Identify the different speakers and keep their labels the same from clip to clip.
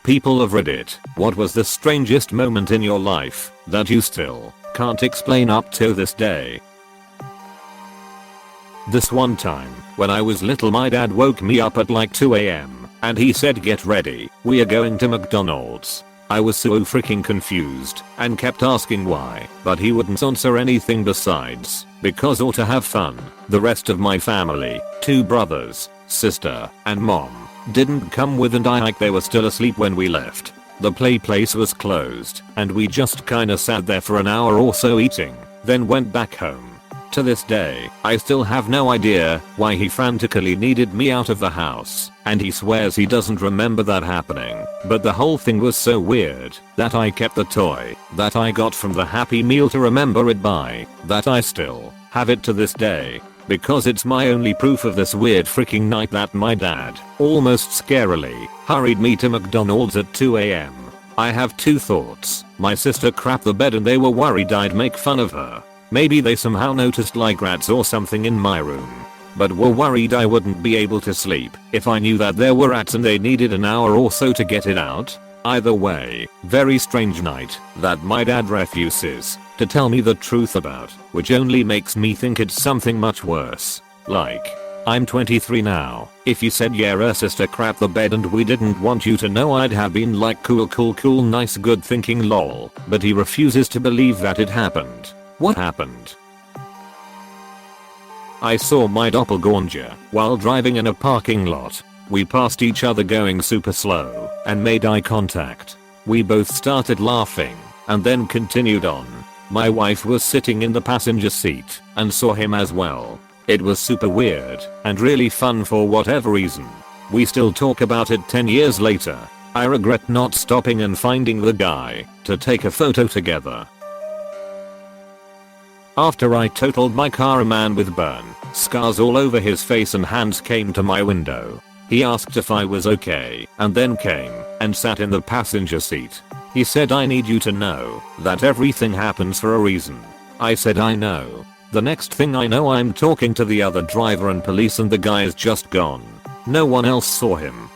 Speaker 1: People of Reddit, what was the strangest moment in your life that you still can't explain up to this day? This one time, when I was little, my dad woke me up at like 2 AM and he said, "Get ready, we are going to McDonald's." I was so freaking confused and kept asking why, but he wouldn't answer anything besides because or to have fun. The rest of my family, 2 brothers, sister, and mom, didn't come with, and they were still asleep when we left. The place was closed and we just kinda sat there for an hour or so eating, then went back home. To this day, I still have no idea why he frantically needed me out of the house, and he swears he doesn't remember that happening, but the whole thing was so weird that I kept the toy that I got from the Happy Meal to remember it by, that I still have it to this day, because it's my only proof of this weird freaking night that my dad almost scarily hurried me to McDonald's at 2 AM. I have 2 thoughts. My sister crapped the bed and they were worried I'd make fun of her. Maybe they somehow noticed like rats or something in my room, but were worried I wouldn't be able to sleep if I knew that there were rats and they needed an hour or so to get it out. Either way, very strange night that my dad refuses to tell me the truth about, which only makes me think it's something much worse. Like, I'm 23 now. If you said yeah, our sister crapped the bed and we didn't want you to know, I'd have been like cool, nice, good thinking lol, but he refuses to believe that it happened. What happened? I saw my doppelganger while driving in a parking lot. We passed each other going super slow and made eye contact. We both started laughing and then continued on. My wife was sitting in the passenger seat and saw him as well. It was super weird and really fun for whatever reason. We still talk about it 10 years later. I regret not stopping and finding the guy to take a photo together. After I totaled my car, a man with burn scars all over his face and hands came to my window. He asked if I was okay and then came and sat in the passenger seat. He said, "I need you to know that everything happens for a reason." I said, "I know." The next thing I know, I'm talking to the other driver and police and the guy is just gone. No one else saw him.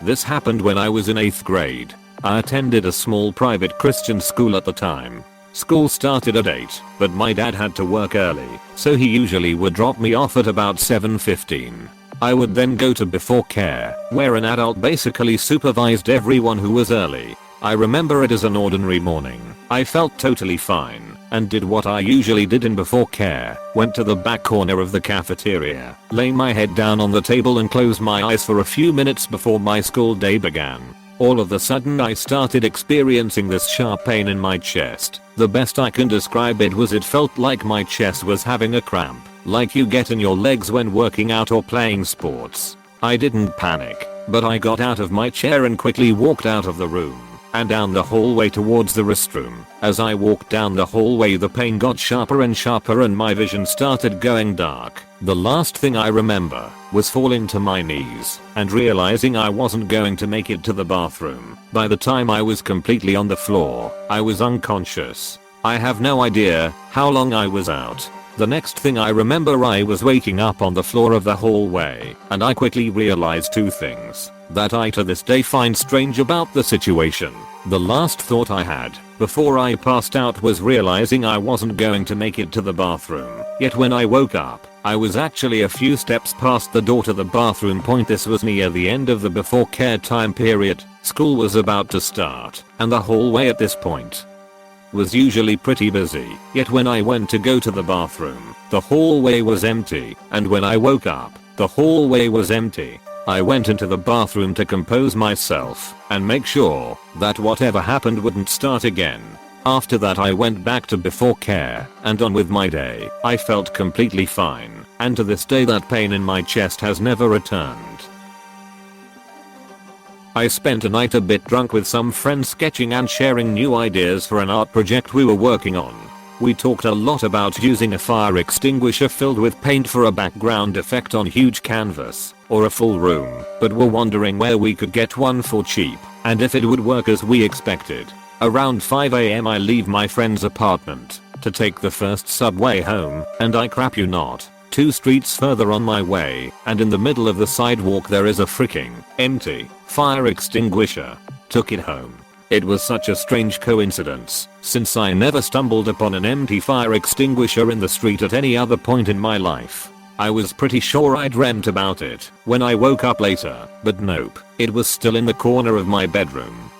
Speaker 1: This happened when I was in 8th grade. I attended a small private Christian school at the time. School started at 8, but my dad had to work early, so he usually would drop me off at about 7:15. I would then go to before care, where an adult basically supervised everyone who was early. I remember it as an ordinary morning. I felt totally fine and did what I usually did in before care, went to the back corner of the cafeteria, lay my head down on the table and closed my eyes for a few minutes before my school day began. All of a sudden I started experiencing this sharp pain in my chest. The best I can describe it was it felt like my chest was having a cramp, like you get in your legs when working out or playing sports. I didn't panic, but I got out of my chair and quickly walked out of the room and down the hallway towards the restroom. As I walked down the hallway, the pain got sharper and sharper and my vision started going dark. The last thing I remember was falling to my knees and realizing I wasn't going to make it to the bathroom. By the time I was completely on the floor, I was unconscious. I have no idea how long I was out. The next thing I remember, I was waking up on the floor of the hallway, and I quickly realized 2 things that I to this day find strange about the situation. The last thought I had before I passed out was realizing I wasn't going to make it to the bathroom. Yet when I woke up, I was actually a few steps past the door to the bathroom point. This was near the end of the before care time period. School was about to start, and the hallway at this point was usually pretty busy. Yet when I went to go to the bathroom, the hallway was empty, and when I woke up, the hallway was empty. I went into the bathroom to compose myself and make sure that whatever happened wouldn't start again. After that I went back to before care and on with my day. I felt completely fine, and to this day that pain in my chest has never returned. I spent a night a bit drunk with some friends sketching and sharing new ideas for an art project we were working on. We talked a lot about using a fire extinguisher filled with paint for a background effect on huge canvas or a full room, but were wondering where we could get one for cheap and if it would work as we expected. Around 5 AM I leave my friend's apartment to take the first subway home, and I crap you not, 2 streets further on my way, and in the middle of the sidewalk there is a freaking empty fire extinguisher. Took it home. It was such a strange coincidence, since I never stumbled upon an empty fire extinguisher in the street at any other point in my life. I was pretty sure I dreamt about it when I woke up later, but nope, it was still in the corner of my bedroom.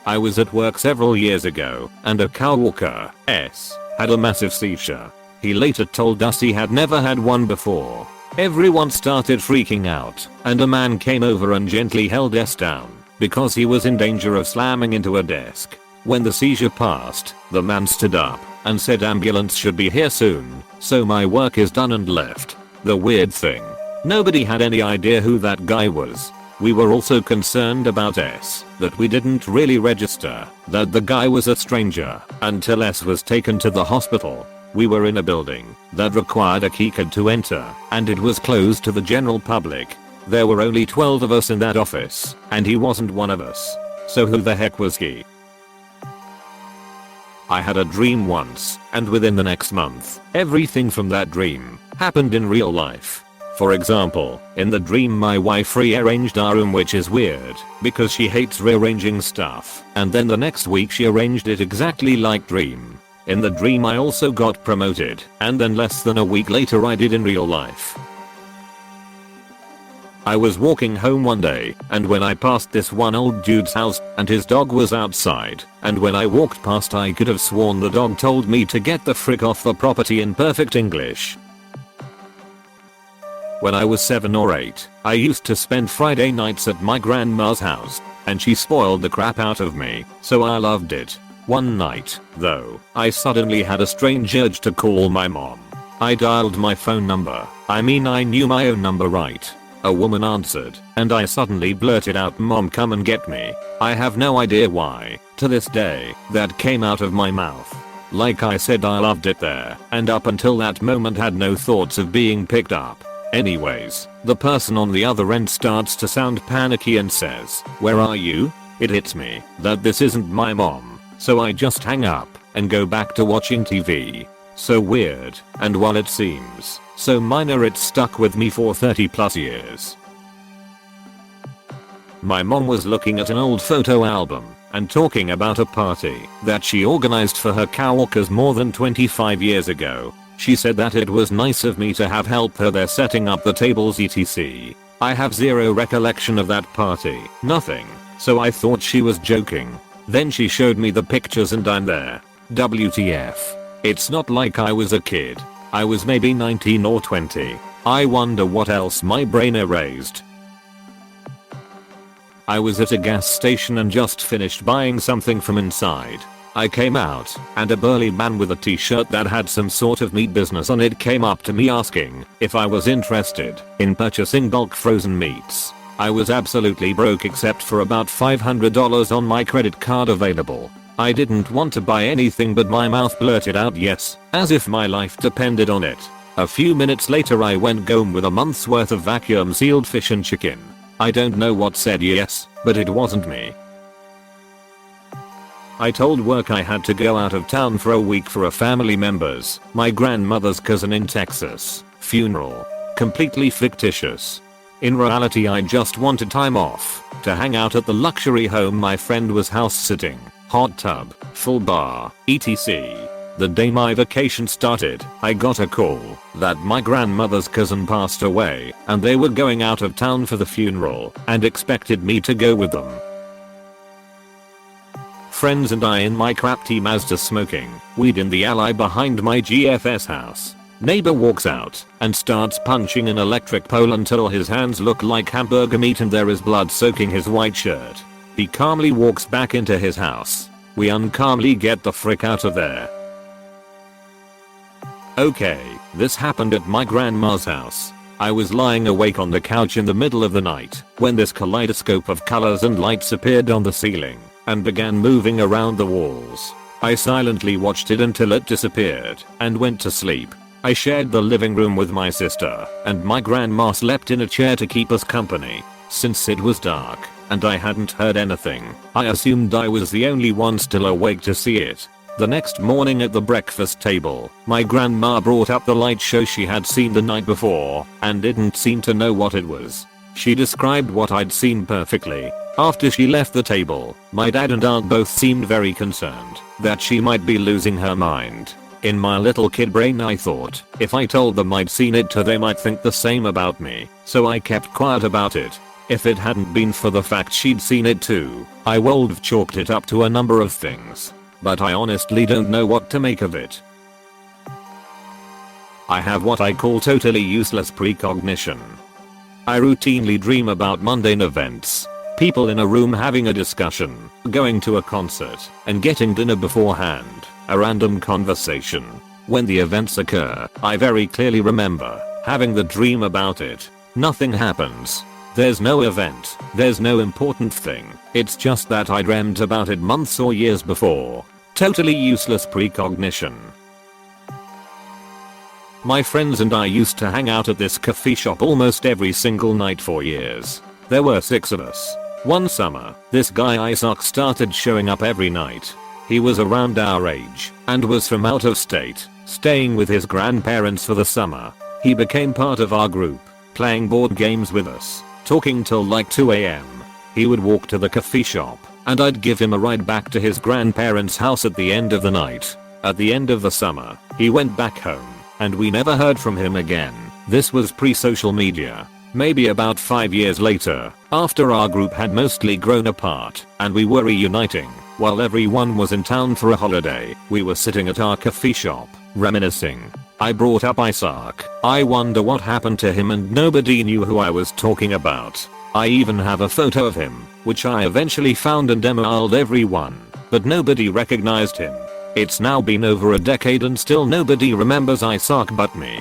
Speaker 1: I was at work several years ago, and a coworker, S, had a massive seizure. He later told us he had never had one before. Everyone started freaking out, and a man came over and gently held S down, because he was in danger of slamming into a desk. When the seizure passed, the man stood up and said ambulance should be here soon, so my work is done and left. The weird thing, nobody had any idea who that guy was. We were also concerned about S, that we didn't really register that the guy was a stranger until S was taken to the hospital. We were in a building that required a keycard to enter, and it was closed to the general public. There were only 12 of us in that office, and he wasn't one of us. So who the heck was he? I had a dream once, and within the next month, everything from that dream happened in real life. For example, in the dream my wife rearranged our room, which is weird, because she hates rearranging stuff, and then the next week she arranged it exactly like dream. In the dream I also got promoted, and then less than a week later I did in real life. I was walking home one day, and when I passed this one old dude's house, and his dog was outside, and when I walked past I could have sworn the dog told me to get the frick off the property in perfect English. When I was 7 or 8, I used to spend Friday nights at my grandma's house, and she spoiled the crap out of me, so I loved it. One night, though, I suddenly had a strange urge to call my mom. I dialed my phone number, I knew my own number right. A woman answered, and I suddenly blurted out, "Mom, come and get me." I have no idea why, to this day, that came out of my mouth. Like I said, I loved it there, and up until that moment had no thoughts of being picked up. Anyways, the person on the other end starts to sound panicky and says, "Where are you?" It hits me that this isn't my mom, so I just hang up and go back to watching TV. So weird, and while it seems so minor, it's stuck with me for 30 plus years. My mom was looking at an old photo album and talking about a party that she organized for her coworkers more than 25 years ago. She said that it was nice of me to have helped her there setting up the tables etc. I have zero recollection of that party, nothing, so I thought she was joking. Then she showed me the pictures and I'm there. WTF. It's not like I was a kid. I was maybe 19 or 20. I wonder what else my brain erased. I was at a gas station and just finished buying something from inside. I came out, and a burly man with a t-shirt that had some sort of meat business on it came up to me asking if I was interested in purchasing bulk frozen meats. I was absolutely broke except for about $500 on my credit card available. I didn't want to buy anything, but my mouth blurted out yes, as if my life depended on it. A few minutes later I went home with a month's worth of vacuum sealed fish and chicken. I don't know what said yes, but it wasn't me. I told work I had to go out of town for a week for a family member's, my grandmother's cousin in Texas, funeral. Completely fictitious. In reality I just wanted time off to hang out at the luxury home my friend was house sitting. Hot tub, full bar, etc. The day my vacation started, I got a call that my grandmother's cousin passed away and they were going out of town for the funeral and expected me to go with them. Friends and I in my crappy Mazda smoking weed in the alley behind my GFS house. Neighbor walks out and starts punching an electric pole until his hands look like hamburger meat and there is blood soaking his white shirt. He calmly walks back into his house. We uncalmly get the frick out of there. Okay, this happened at my grandma's house. I was lying awake on the couch in the middle of the night when this kaleidoscope of colors and lights appeared on the ceiling and began moving around the walls. I silently watched it until it disappeared and went to sleep. I shared the living room with my sister, and my grandma slept in a chair to keep us company. Since it was dark and I hadn't heard anything, I assumed I was the only one still awake to see it. The next morning at the breakfast table, my grandma brought up the light show she had seen the night before and didn't seem to know what it was. She described what I'd seen perfectly. After she left the table, my dad and aunt both seemed very concerned that she might be losing her mind. In my little kid brain I thought, if I told them I'd seen it too they might think the same about me, so I kept quiet about it. If it hadn't been for the fact she'd seen it too, I would have chalked it up to a number of things. But I honestly don't know what to make of it. I have what I call totally useless precognition. I routinely dream about mundane events. People in a room having a discussion, going to a concert, and getting dinner beforehand. A random conversation. When the events occur, I very clearly remember having the dream about it. Nothing happens. There's no event, there's no important thing, it's just that I dreamt about it months or years before. Totally useless precognition. My friends and I used to hang out at this coffee shop almost every single night for years. There were 6 of us. One summer, this guy Isaac started showing up every night. He was around our age and was from out of state, staying with his grandparents for the summer. He became part of our group, playing board games with us, talking till like 2 AM. He would walk to the coffee shop and I'd give him a ride back to his grandparents' house at the end of the night. At the end of the summer, he went back home and we never heard from him again. This was pre-social media. Maybe about 5 years later, after our group had mostly grown apart and we were reuniting, while everyone was in town for a holiday, we were sitting at our coffee shop, reminiscing. I brought up Isaac. I wonder what happened to him and nobody knew who I was talking about. I even have a photo of him, which I eventually found and emailed everyone, but nobody recognized him. It's now been over a decade and still nobody remembers Isaac but me.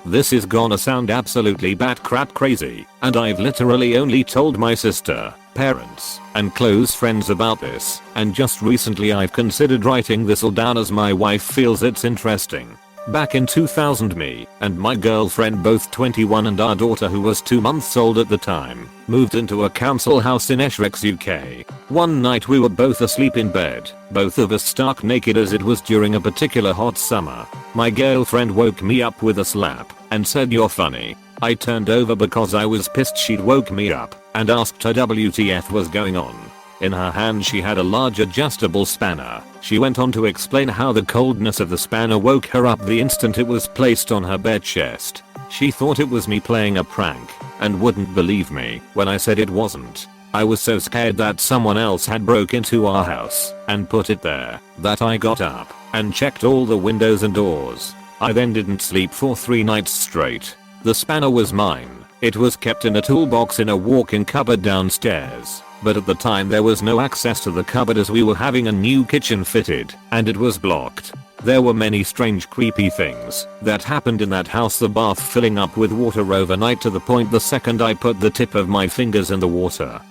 Speaker 1: This is gonna sound absolutely batcrap crazy, and I've literally only told my sister, parents, and close friends about this, and just recently I've considered writing this all down as my wife feels it's interesting. Back in 2000 me and my girlfriend, both 21 and our daughter who was 2 months old at the time, moved into a council house in Essex, UK. One night we were both asleep in bed, both of us stark naked as it was during a particular hot summer. My girlfriend woke me up with a slap and said, "You're funny." I turned over because I was pissed she'd woke me up and asked her WTF was going on. In her hand she had a large adjustable spanner. She went on to explain how the coldness of the spanner woke her up the instant it was placed on her bed chest. She thought it was me playing a prank and wouldn't believe me when I said it wasn't. I was so scared that someone else had broke into our house and put it there that I got up and checked all the windows and doors. I then didn't sleep for 3 nights straight. The spanner was mine. It was kept in a toolbox in a walk-in cupboard downstairs. But at the time there was no access to the cupboard as we were having a new kitchen fitted and it was blocked. There were many strange creepy things that happened in that house, the bath filling up with water overnight to the point the second I put the tip of my fingers in the water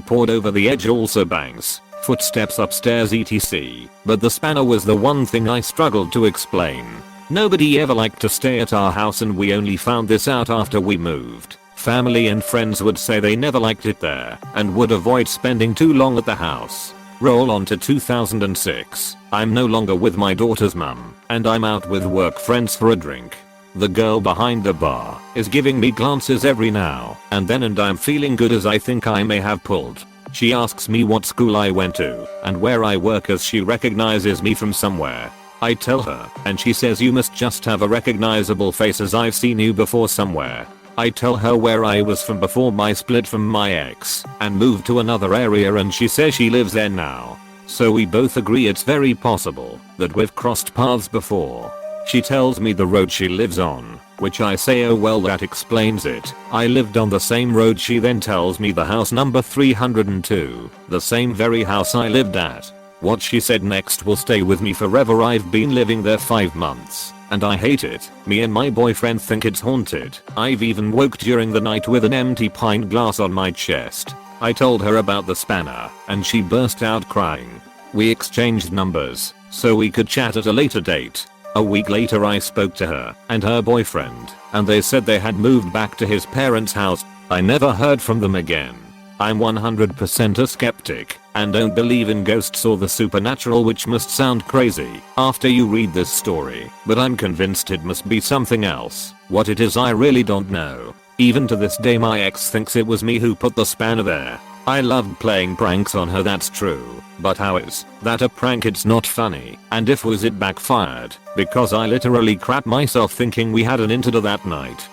Speaker 1: poured over the edge, also bangs, footsteps upstairs etc. But the spanner was the one thing I struggled to explain. Nobody ever liked to stay at our house and we only found this out after we moved. Family and friends would say they never liked it there and would avoid spending too long at the house. Roll on to 2006. I'm no longer with my daughter's mum and I'm out with work friends for a drink. The girl behind the bar is giving me glances every now and then and I'm feeling good as I think I may have pulled. She asks me what school I went to and where I work as she recognizes me from somewhere. I tell her and she says, "You must just have a recognizable face as I've seen you before somewhere." I tell her where I was from before my split from my ex and moved to another area and she says she lives there now. So we both agree it's very possible that we've crossed paths before. She tells me the road she lives on, which I say, "Oh well, that explains it. I lived on the same road." She then tells me the house number 302, the same very house I lived at. What she said next will stay with me forever. I've been living there 5 months and I hate it. Me and my boyfriend think it's haunted. I've even woke during the night with an empty pint glass on my chest. I told her about the spanner and she burst out crying. We exchanged numbers so we could chat at a later date. A week later I spoke to her and her boyfriend and they said they had moved back to his parents' house. I never heard from them again. I'm 100% a skeptic and don't believe in ghosts or the supernatural, which must sound crazy after you read this story, but I'm convinced it must be something else. What it is I really don't know. Even to this day my ex thinks it was me who put the spanner there. I loved playing pranks on her, that's true, but how is that a prank? It's not funny. And if was it backfired, because I literally crapped myself thinking we had an incident that night.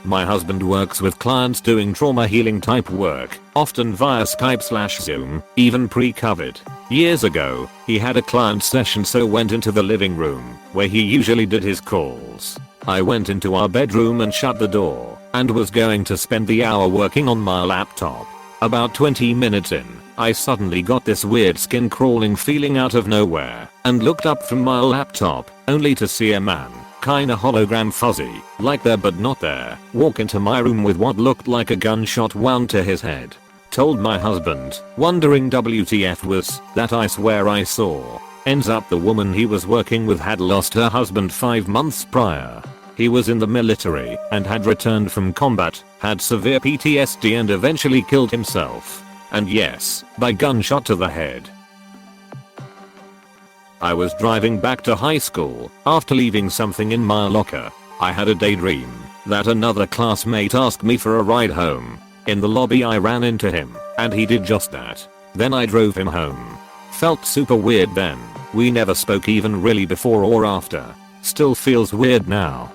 Speaker 1: My husband works with clients doing trauma healing type work, often via Skype/Zoom, even pre-COVID. Years ago, he had a client session, so went into the living room, where he usually did his calls. I went into our bedroom and shut the door, and was going to spend the hour working on my laptop. About 20 minutes in, I suddenly got this weird skin crawling feeling out of nowhere, and looked up from my laptop, only to see a man, kinda hologram fuzzy, like there but not there, walk into my room with what looked like a gunshot wound to his head. Told my husband, wondering WTF was that. I swear I saw. Ends up the woman he was working with had lost her husband 5 months prior. He was in the military and had returned from combat, had severe PTSD and eventually killed himself. And yes, by gunshot to the head. I was driving back to high school after leaving something in my locker. I had a daydream that another classmate asked me for a ride home. In the lobby I ran into him, and he did just that. Then I drove him home. Felt super weird then. We never spoke even really before or after. Still feels weird now.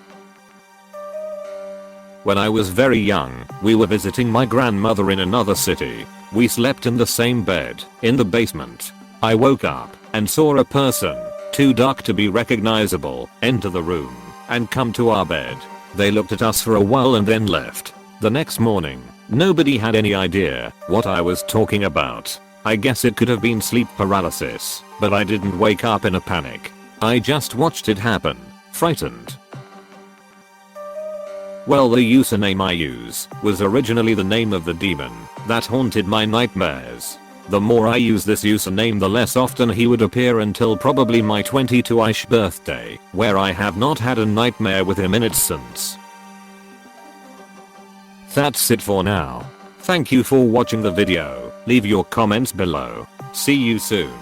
Speaker 1: When I was very young, we were visiting my grandmother in another city. We slept in the same bed, in the basement. I woke up and saw a person, too dark to be recognizable, enter the room and come to our bed. They looked at us for a while and then left. The next morning, nobody had any idea what I was talking about. I guess it could have been sleep paralysis, but I didn't wake up in a panic. I just watched it happen, frightened. Well, the username I use was originally the name of the demon that haunted my nightmares. The more I use this username, the less often he would appear until probably my 22ish birthday, where I have not had a nightmare with him in it since. That's it for now. Thank you for watching the video. Leave your comments below. See you soon.